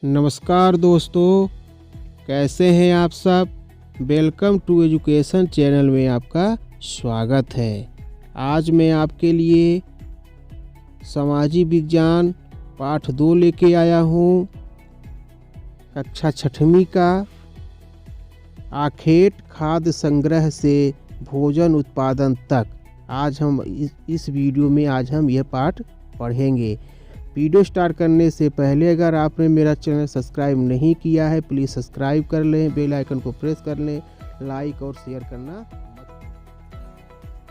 नमस्कार दोस्तों, कैसे हैं आप सब। वेलकम टू एजुकेशन चैनल में आपका स्वागत है। आज मैं आपके लिए सामाजिक विज्ञान पाठ 2 लेके आया हूँ। कक्षा 6वीं का आखेट खाद्य संग्रह से भोजन उत्पादन तक। आज हम इस वीडियो में यह पाठ पढ़ेंगे। वीडियो स्टार्ट करने से पहले अगर आपने मेरा चैनल सब्सक्राइब नहीं किया है, प्लीज़ सब्सक्राइब कर लें, बेल आइकन को प्रेस कर लें, लाइक और शेयर करना।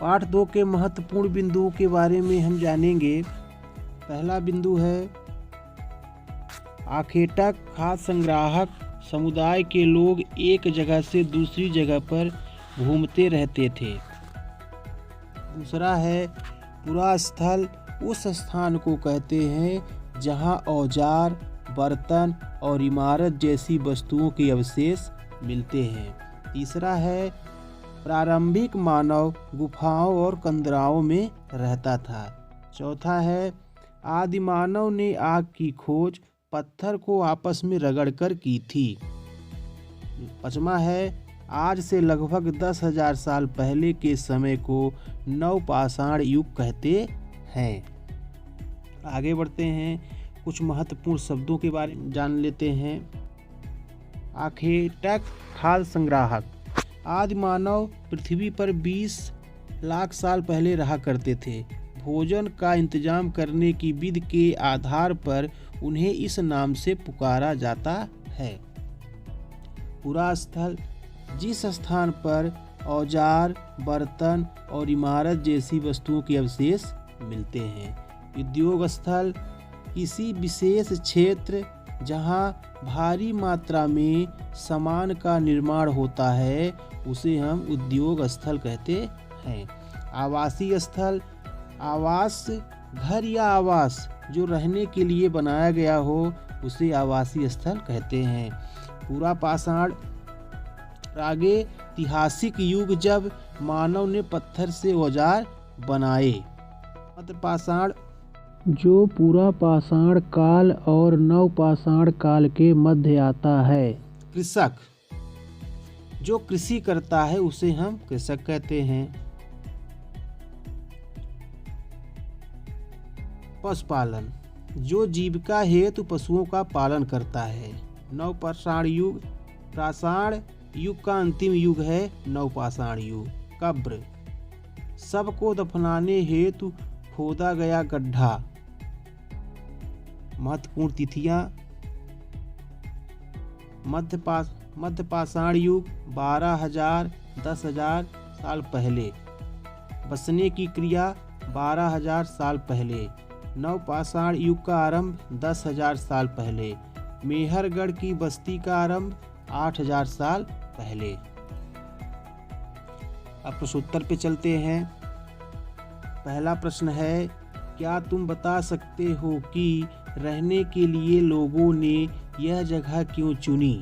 पाठ 2 के महत्वपूर्ण बिंदुओं के बारे में हम जानेंगे। पहला बिंदु है आखेटक खाद्य संग्राहक समुदाय के लोग एक जगह से दूसरी जगह पर घूमते रहते थे। दूसरा है पुरा स्थल उस स्थान को कहते हैं जहां औजार, बर्तन और इमारत जैसी वस्तुओं के अवशेष मिलते हैं। तीसरा है प्रारंभिक मानव गुफाओं और कंदराओं में रहता था। चौथा है आदि मानव ने आग की खोज पत्थर को आपस में रगड़कर की थी। पांचवा है आज से लगभग 10,000 साल पहले के समय को नवपाषाण युग कहते हैं। आगे बढ़ते हैं, कुछ महत्वपूर्ण शब्दों के बारे में जान लेते हैं। आखेटक खाद्य संग्राहक। आदि मानव पृथ्वी पर 20 लाख साल पहले रहा करते थे। भोजन का इंतजाम करने की विधि के आधार पर उन्हें इस नाम से पुकारा जाता है। पुरा स्थल जिस स्थान पर औजार, बर्तन और इमारत जैसी वस्तुओं के अवशेष मिलते हैं। उद्योग स्थल किसी विशेष क्षेत्र जहां भारी मात्रा में सामान का निर्माण होता है उसे हम उद्योग स्थल कहते हैं। आवासीय स्थल आवास घर या आवास जो रहने के लिए बनाया गया हो उसे आवासीय स्थल कहते हैं। पूरा पाषाण आगे ऐतिहासिक युग जब मानव ने पत्थर से औजार बनाए। मध्य पाषाण जो पूरा पाषाण काल और नवपाषाण काल के मध्य आता है। कृषक जो कृषि करता है उसे हम कृषक कहते हैं। पशुपालन जो जीविका हेतु पशुओं का पालन करता है। नवपाषाण युग पाषाण युग का अंतिम युग है नवपाषाण युग। कब्र सबको दफनाने हेतु खोदा गया गड्ढा। महत्वपूर्ण तिथियां मध्य पाषाण युग 12,000 10,000 साल पहले। बसने की क्रिया 12,000 साल पहले। नवपाषाण युग का आरंभ 10,000 साल पहले। मेहरगढ़ की बस्ती का आरंभ 8,000 साल पहले। अब प्रश्नोत्तर पे चलते हैं। पहला प्रश्न है क्या तुम बता सकते हो कि रहने के लिए लोगों ने यह जगह क्यों चुनी।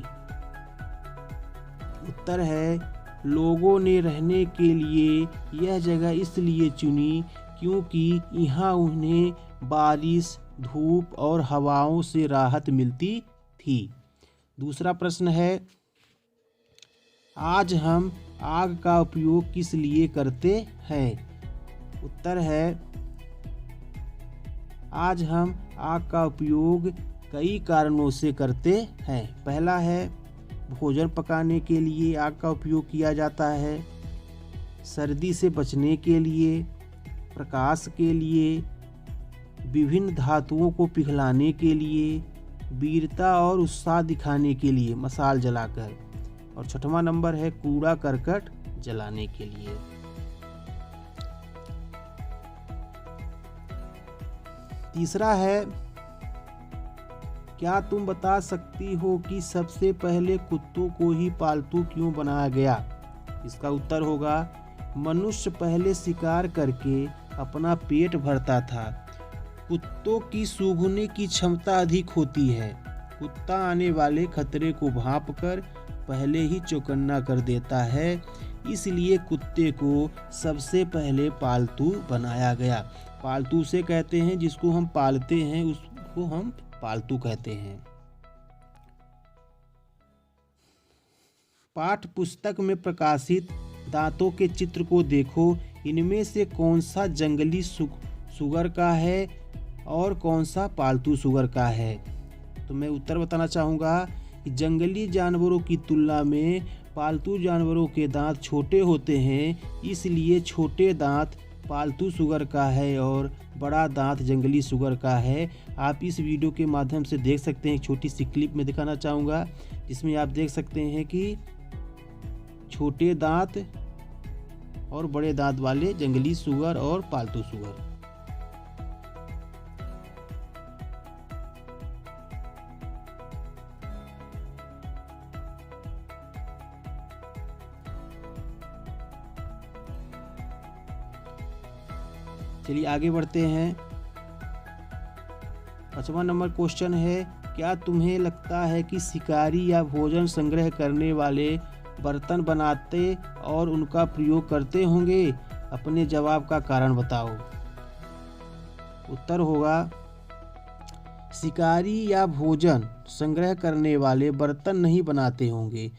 उत्तर है लोगों ने रहने के लिए यह जगह इसलिए चुनी क्योंकि यहाँ उन्हें बारिश, धूप और हवाओं से राहत मिलती थी। दूसरा प्रश्न है आज हम आग का उपयोग किस लिए करते हैं। उत्तर है आज हम आग का उपयोग कई कारणों से करते हैं। पहला है भोजन पकाने के लिए आग का उपयोग किया जाता है। सर्दी से बचने के लिए, प्रकाश के लिए, विभिन्न धातुओं को पिघलाने के लिए, वीरता और उत्साह दिखाने के लिए मशाल जलाकर। और 6वां नंबर है कूड़ा करकट जलाने के लिए। तीसरा है क्या तुम बता सकती हो कि सबसे पहले कुत्तों को ही पालतू क्यों बनाया गया। इसका उत्तर होगा मनुष्य पहले शिकार करके अपना पेट भरता था। कुत्तों की सूंघने की क्षमता अधिक होती है। कुत्ता आने वाले खतरे को भांपकर पहले ही चौकन्ना कर देता है, इसलिए कुत्ते को सबसे पहले पालतू बनाया गया। पालतू से कहते हैं जिसको हम पालते हैं उसको हम पालतू कहते हैं। पाठ्य पुस्तक में प्रकाशित दांतों के चित्र को देखो। इनमें से कौन सा जंगली सुअर का है और कौन सा पालतू सुअर का है? तो मैं उत्तर बताना चाहूँगा कि जंगली जानवरों की तुलना में पालतू जानवरों के दांत छोटे होते हैं, इसलिए छोटे दांत पालतू सुअर का है और बड़ा दांत जंगली सुअर का है। आप इस वीडियो के माध्यम से देख सकते हैं, एक छोटी सी क्लिप में दिखाना चाहूँगा जिसमें आप देख सकते हैं कि छोटे दांत और बड़े दांत वाले जंगली सुअर और पालतू सुअर। चलिए आगे बढ़ते हैं। 5वां नंबर क्वेश्चन है, क्या तुम्हें लगता है कि शिकारी या भोजन संग्रह करने वाले बर्तन बनाते और उनका प्रयोग करते होंगे? अपने जवाब का कारण बताओ। उत्तर होगा, शिकारी या भोजन संग्रह करने वाले बर्तन नहीं बनाते होंगे,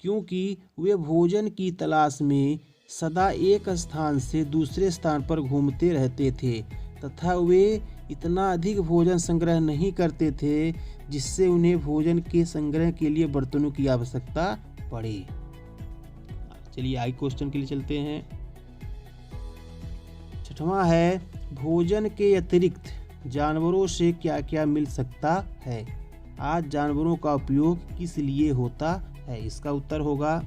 क्योंकि वे भोजन की तलाश में सदा एक स्थान से दूसरे स्थान पर घूमते रहते थे तथा वे इतना अधिक भोजन संग्रह नहीं करते थे जिससे उन्हें भोजन के संग्रह के लिए बर्तनों की आवश्यकता पड़े। चलिए आगे क्वेश्चन के लिए चलते हैं। 6वां है, भोजन के अतिरिक्त जानवरों से क्या क्या मिल सकता है? आज जानवरों का उपयोग किस लिए होता है? इसका उत्तर होगा,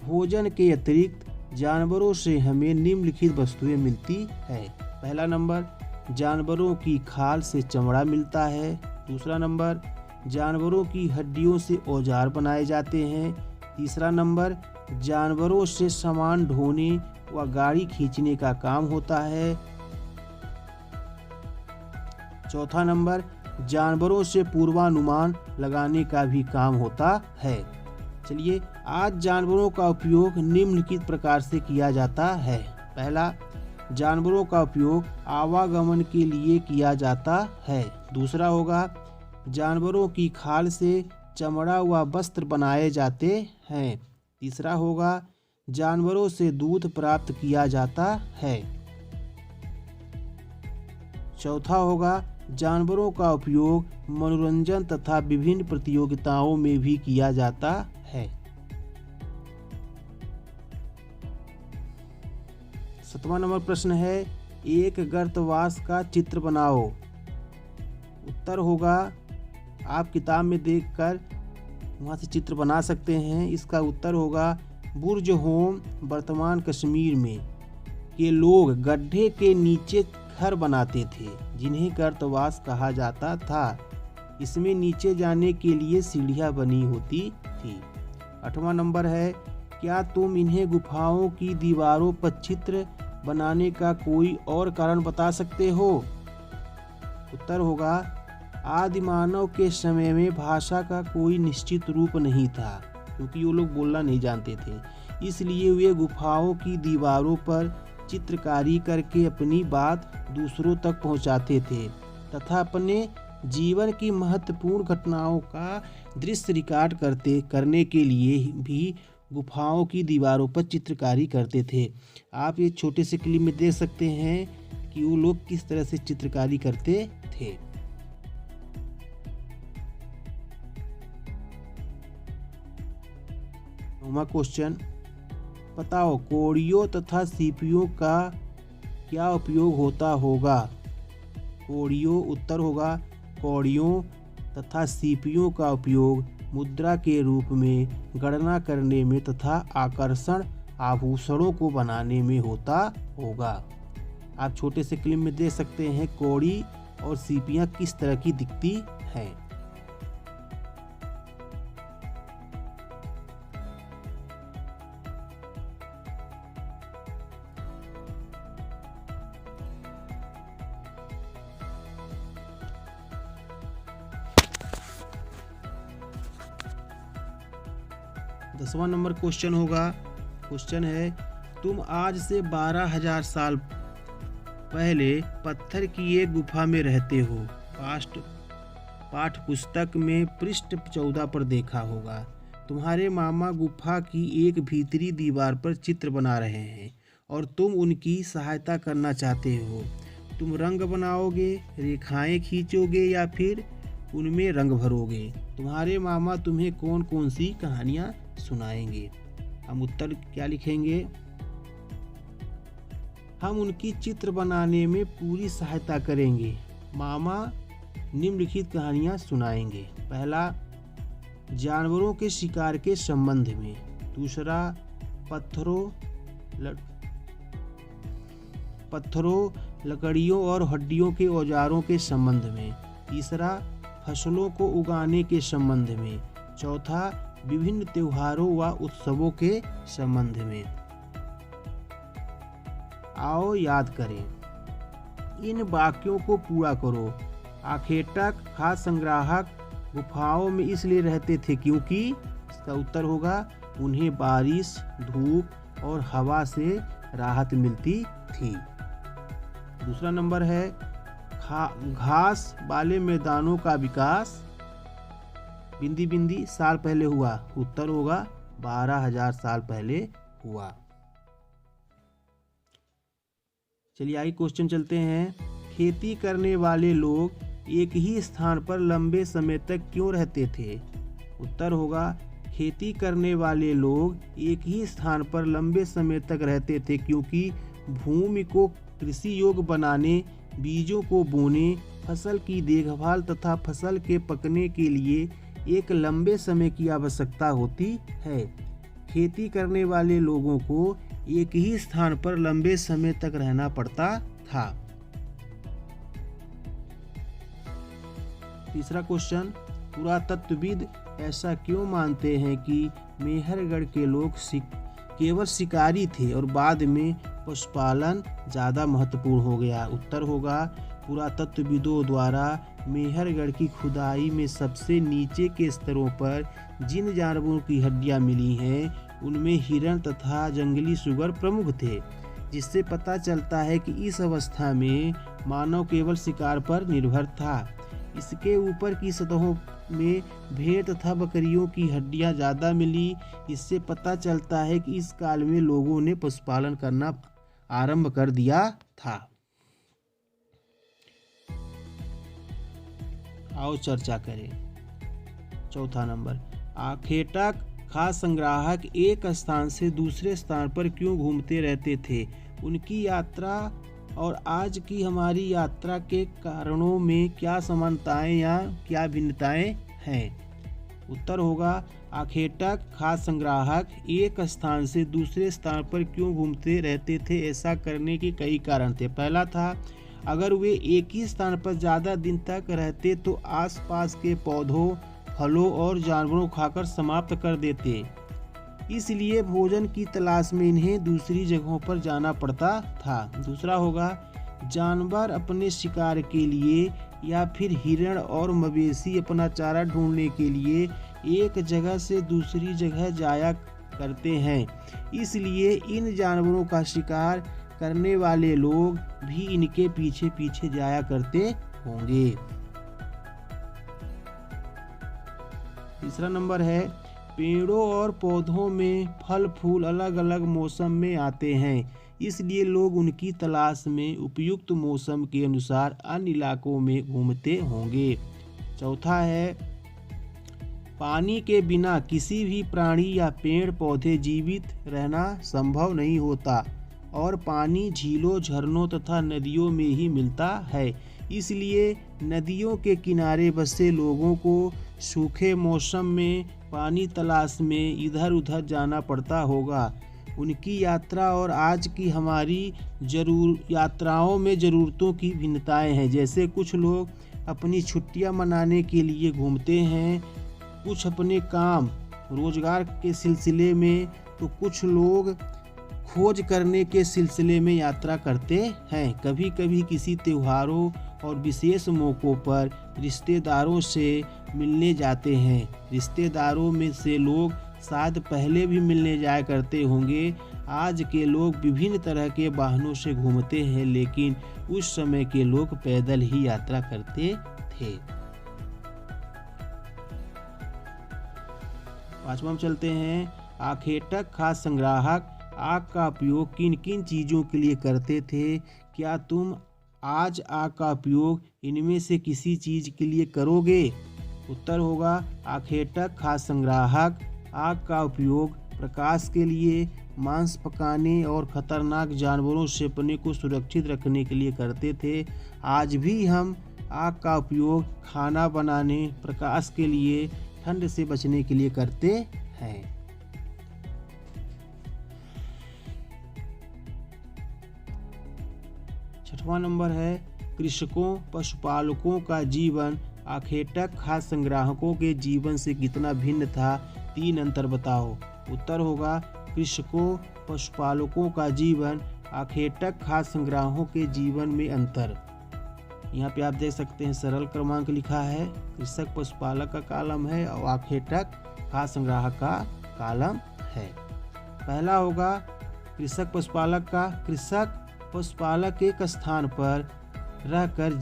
भोजन के अतिरिक्त जानवरों से हमें निम्नलिखित वस्तुएं मिलती है। पहला नंबर, जानवरों की खाल से चमड़ा मिलता है। दूसरा नंबर, जानवरों की हड्डियों से औजार बनाए जाते हैं। तीसरा नंबर, जानवरों से सामान ढोने व गाड़ी खींचने का काम होता है। चौथा नंबर, जानवरों से पूर्वानुमान लगाने का भी काम होता है। चलिए, आज जानवरों का उपयोग निम्नलिखित प्रकार से किया जाता है। पहला, जानवरों का उपयोग आवागमन के लिए किया जाता है। दूसरा होगा, जानवरों की खाल से चमड़ा व वस्त्र बनाए जाते हैं। तीसरा होगा, जानवरों से दूध प्राप्त किया जाता है। चौथा होगा, जानवरों का उपयोग मनोरंजन तथा विभिन्न प्रतियोगिताओं में भी किया जाता है। 7वां नंबर प्रश्न है, एक गर्तवास का चित्र बनाओ। उत्तर होगा, आप किताब में देखकर वहां से चित्र बना सकते हैं। इसका उत्तर होगा, बुर्ज होम वर्तमान कश्मीर में के लोग गड्ढे के नीचे घर बनाते थे जिन्हें गर्तवास कहा जाता था। इसमें नीचे जाने के लिए सीढ़ियां बनी होती थी। 8वां नंबर है, क्या तुम इन्हें गुफाओं की दीवारों पर चित्र बनाने का कोई और कारण बता सकते हो? उत्तर होगा, आदि मानव के समय में भाषा का कोई निश्चित रूप नहीं था, क्योंकि वो लोग बोलना नहीं जानते थे। इसलिए वे गुफाओं की दीवारों पर चित्रकारी करके अपनी बात दूसरों तक पहुंचाते थे तथा अपने जीवन की महत्वपूर्ण घटनाओं का दृश्य रिकॉर्ड करने के लिए भी गुफाओं की दीवारों पर चित्रकारी करते थे। आप ये छोटे से क्लिप में देख सकते हैं कि वो लोग किस तरह से चित्रकारी करते थे। क्वेश्चन, बताओ कौड़ियों तथा सीपियों का क्या उपयोग होता होगा? कौड़ियों, उत्तर होगा, कौड़ियों तथा सीपियों का उपयोग मुद्रा के रूप में गणना करने में तथा आकर्षण आभूषणों को बनाने में होता होगा। आप छोटे से क्लिप में देख सकते हैं कौड़ी और सीपियां किस तरह की दिखती हैं। दसवां नंबर क्वेश्चन होगा, क्वेश्चन है, तुम आज से 12,000 साल पहले पत्थर की एक गुफा में रहते हो। पाठ्य पुस्तक में पृष्ठ 14 पर देखा होगा। तुम्हारे मामा गुफा की एक भीतरी दीवार पर चित्र बना रहे हैं और तुम उनकी सहायता करना चाहते हो। तुम रंग बनाओगे, रेखाएं खींचोगे या फिर उनमें रंग भरोगे। तुम्हारे मामा तुम्हें कौन कौन सी कहानियाँ सुनाएंगे? हम उत्तर क्या लिखेंगे? हम उनकी चित्र बनाने में पूरी सहायता करेंगे। मामा निम्नलिखित कहानियाँ सुनाएंगे। पहला, जानवरों के शिकार के संबंध में। दूसरा, पत्थरों, लकड़ियों और हड्डियों के औजारों के संबंध में। तीसरा, फसलों को उगाने के संबंध में। चौथा, विभिन्न त्योहारों व उत्सवों के संबंध में। आओ याद करें। इन वाक्यों को पूरा करो। आखेटक खाद्य संग्राहक गुफाओं में इसलिए रहते थे क्योंकि, इसका उत्तर होगा, उन्हें बारिश, धूप और हवा से राहत मिलती थी। दूसरा नंबर है, घास वाले मैदानों का विकास बिंदी बिंदी साल पहले हुआ। उत्तर होगा 12,000 साल पहले हुआ। चलिए आइए क्वेश्चन चलते हैं। खेती करने वाले लोग एक ही स्थान पर लंबे समय तक क्यों रहते थे? उत्तर होगा, खेती करने वाले लोग एक ही स्थान पर लंबे समय तक रहते थे क्योंकि भूमि को कृषि योग्य बनाने, बीजों को बोने, फसल की देखभाल तथा फसल के पकने के लिए एक लंबे समय की आवश्यकता होती है। खेती करने वाले लोगों को एक ही स्थान पर लंबे समय तक रहना पड़ता था। तीसरा क्वेश्चन, पुरातत्वविद ऐसा क्यों मानते हैं कि मेहरगढ़ के लोग केवल शिकारी थे और बाद में पशुपालन ज़्यादा महत्वपूर्ण हो गया? उत्तर होगा, पुरातत्वविदों द्वारा मेहरगढ़ की खुदाई में सबसे नीचे के स्तरों पर जिन जानवरों की हड्डियां मिली हैं उनमें हिरण तथा जंगली सुअर प्रमुख थे, जिससे पता चलता है कि इस अवस्था में मानव केवल शिकार पर निर्भर था। इसके ऊपर की सतहों में भेड़ तथा बकरियों की हड्डियां ज़्यादा मिली। इससे पता चलता है कि इस काल में लोगों ने पशुपालन करना आरंभ कर दिया था। आओ चर्चा करें। चौथा नंबर, आखेटक खाद्य संग्राहक एक स्थान से दूसरे स्थान पर क्यों घूमते रहते थे? उनकी यात्रा और आज की हमारी यात्रा के कारणों में क्या समानताएं या क्या भिन्नताएं हैं? उत्तर होगा, आखेटक खाद्य संग्राहक एक स्थान से दूसरे स्थान पर क्यों घूमते रहते थे? ऐसा करने के कई कारण थे। पहला था, अगर वे एक ही स्थान पर ज़्यादा दिन तक रहते तो आसपास के पौधों, फलों और जानवरों खाकर समाप्त कर देते। इसलिए भोजन की तलाश में इन्हें दूसरी जगहों पर जाना पड़ता था। दूसरा होगा, जानवर अपने शिकार के लिए या फिर हिरण और मवेशी अपना चारा ढूंढने के लिए एक जगह से दूसरी जगह जाया करते हैं। इसलिए इन जानवरों का शिकार करने वाले लोग भी इनके पीछे पीछे जाया करते होंगे। तीसरा नंबर है, पेड़ों और पौधों में फल फूल अलग अलग मौसम में आते हैं, इसलिए लोग उनकी तलाश में उपयुक्त मौसम के अनुसार अन्य इलाकों में घूमते होंगे। चौथा है, पानी के बिना किसी भी प्राणी या पेड़ पौधे जीवित रहना संभव नहीं होता और पानी झीलों, झरनों तथा नदियों में ही मिलता है। इसलिए नदियों के किनारे बसे लोगों को सूखे मौसम में पानी तलाश में इधर उधर जाना पड़ता होगा। उनकी यात्रा और आज की हमारी यात्राओं में ज़रूरतों की भिन्नताएं हैं। जैसे कुछ लोग अपनी छुट्टियां मनाने के लिए घूमते हैं, कुछ अपने काम रोजगार के सिलसिले में, तो कुछ लोग खोज करने के सिलसिले में यात्रा करते हैं। कभी कभी किसी त्योहारों और विशेष मौक़ों पर रिश्तेदारों से मिलने जाते हैं। रिश्तेदारों में से लोग शायद पहले भी मिलने जाया करते होंगे। आज के लोग विभिन्न तरह के वाहनों से घूमते हैं, लेकिन उस समय के लोग पैदल ही यात्रा करते थे। पाँचवा हम चलते हैं, आखेटक खाद्य संग्राहक आग का उपयोग किन किन चीज़ों के लिए करते थे? क्या तुम आज आग का उपयोग इनमें से किसी चीज़ के लिए करोगे? उत्तर होगा, आखेटक खाद्य संग्राहक आग का उपयोग प्रकाश के लिए, मांस पकाने और खतरनाक जानवरों से अपने को सुरक्षित रखने के लिए करते थे। आज भी हम आग का उपयोग खाना बनाने, प्रकाश के लिए, ठंड से बचने के लिए करते हैं। छठवां नंबर है, कृषकों पशुपालकों का जीवन आखेटक खाद्य संग्राहकों के जीवन से कितना भिन्न था? 3 अंतर बताओ। उत्तर होगा, कृषकों पशुपालकों का जीवन आखेटक खाद्य संग्राहकों के जीवन में अंतर। यहाँ पे आप देख सकते हैं सरल क्रमांक लिखा है, कृषक पशुपालक का कॉलम है और आखेटक खाद्य संग्राहक का कॉलम है। पहला होगा कृषक पशुपालक का, कृषक पशुपालक एक स्थान पर रहकर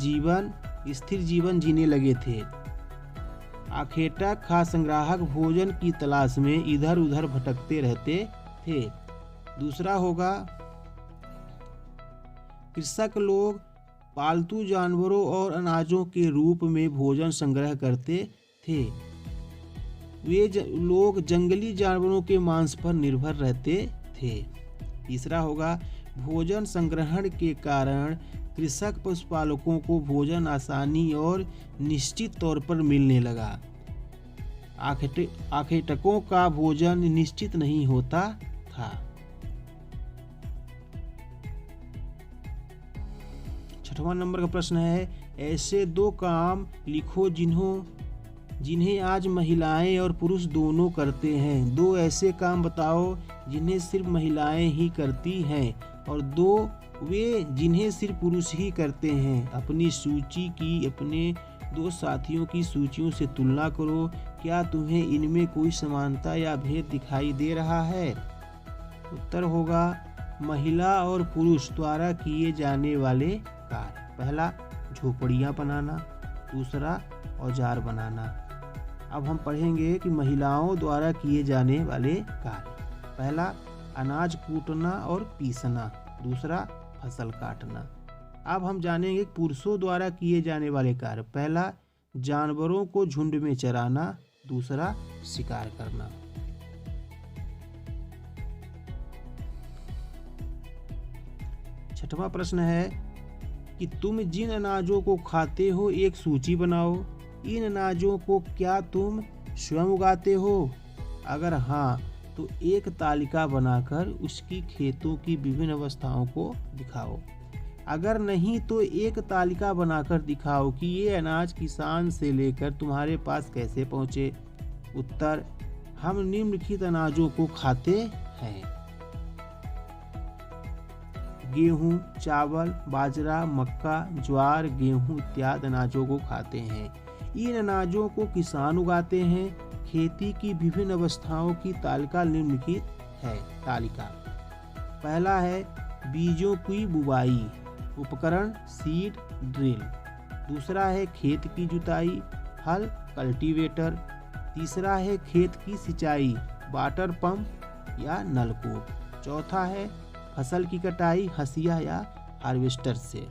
स्थिर जीवन जीने लगे थे। आखेटक खाद्य संग्राहक भोजन की तलाश में इधर उधर भटकते रहते थे। दूसरा होगा, कृषक लोग पालतू जानवरों और अनाजों के रूप में भोजन संग्रह करते थे। वे लोग जंगली जानवरों के मांस पर निर्भर रहते थे। तीसरा होगा, भोजन संग्रहण के कारण कृषक पशुपालकों को भोजन आसानी और निश्चित तौर पर मिलने लगा। आखेटकों का भोजन निश्चित नहीं होता था। छठवां नंबर का प्रश्न है, ऐसे 2 काम लिखो जिन्हें आज महिलाएं और पुरुष दोनों करते हैं। 2 ऐसे काम बताओ जिन्हें सिर्फ महिलाएं ही करती हैं और 2 वे जिन्हें सिर्फ पुरुष ही करते हैं। अपनी सूची की अपने 2 साथियों की सूचियों से तुलना करो। क्या तुम्हें इनमें कोई समानता या भेद दिखाई दे रहा है? उत्तर होगा, महिला और पुरुष द्वारा किए जाने वाले कार्य। पहला, झोपड़ियाँ बनाना। दूसरा, औजार बनाना। अब हम पढ़ेंगे कि महिलाओं द्वारा किए जाने वाले कार्य। पहला, अनाज कूटना और पीसना। दूसरा, फसल काटना। अब हम जानेंगे पुरुषों द्वारा किए जाने वाले कार्य। पहला, जानवरों को झुंड में चराना। दूसरा, शिकार करना। छठवां प्रश्न है कि तुम जिन अनाजों को खाते हो एक सूची बनाओ। इन अनाजों को क्या तुम स्वयं उगाते हो? अगर हाँ तो एक तालिका बनाकर उसकी खेतों की विभिन्न अवस्थाओं को दिखाओ। अगर नहीं तो एक तालिका बनाकर दिखाओ कि ये अनाज किसान से लेकर तुम्हारे पास कैसे पहुँचे। उत्तर, हम निम्नलिखित अनाजों को खाते हैं। गेहूं, चावल, बाजरा, मक्का, ज्वार, गेहूं इत्यादि अनाजों को खाते हैं। इन अनाजों को किसान उगाते हैं। खेती की विभिन्न अवस्थाओं की तालिका निम्नलिखित है। तालिका पहला है बीजों की बुवाई, उपकरण सीड ड्रिल। दूसरा है खेत की जुताई, हल कल्टीवेटर। तीसरा है खेत की सिंचाई, वाटर पंप या नलकूप। चौथा है फसल की कटाई, हंसिया या हार्वेस्टर से।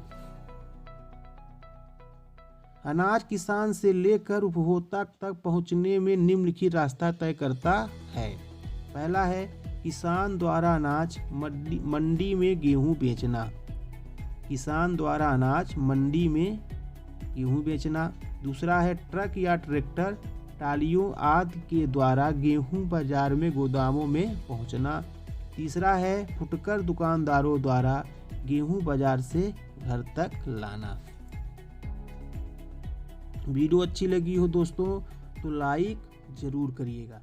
अनाज किसान से लेकर उपभोक्ता तक पहुंचने में निम्नलिखित रास्ता तय करता है। पहला है किसान द्वारा अनाज मंडी में गेहूं बेचना। किसान द्वारा अनाज मंडी में गेहूं बेचना। दूसरा है ट्रक या ट्रैक्टर, टालियों आदि के द्वारा गेहूं बाजार में गोदामों में पहुंचना। तीसरा है फुटकर दुकानदारों द्वारा गेहूं बाजार से घर तक लाना। वीडियो अच्छी लगी हो दोस्तों तो लाइक ज़रूर करिएगा।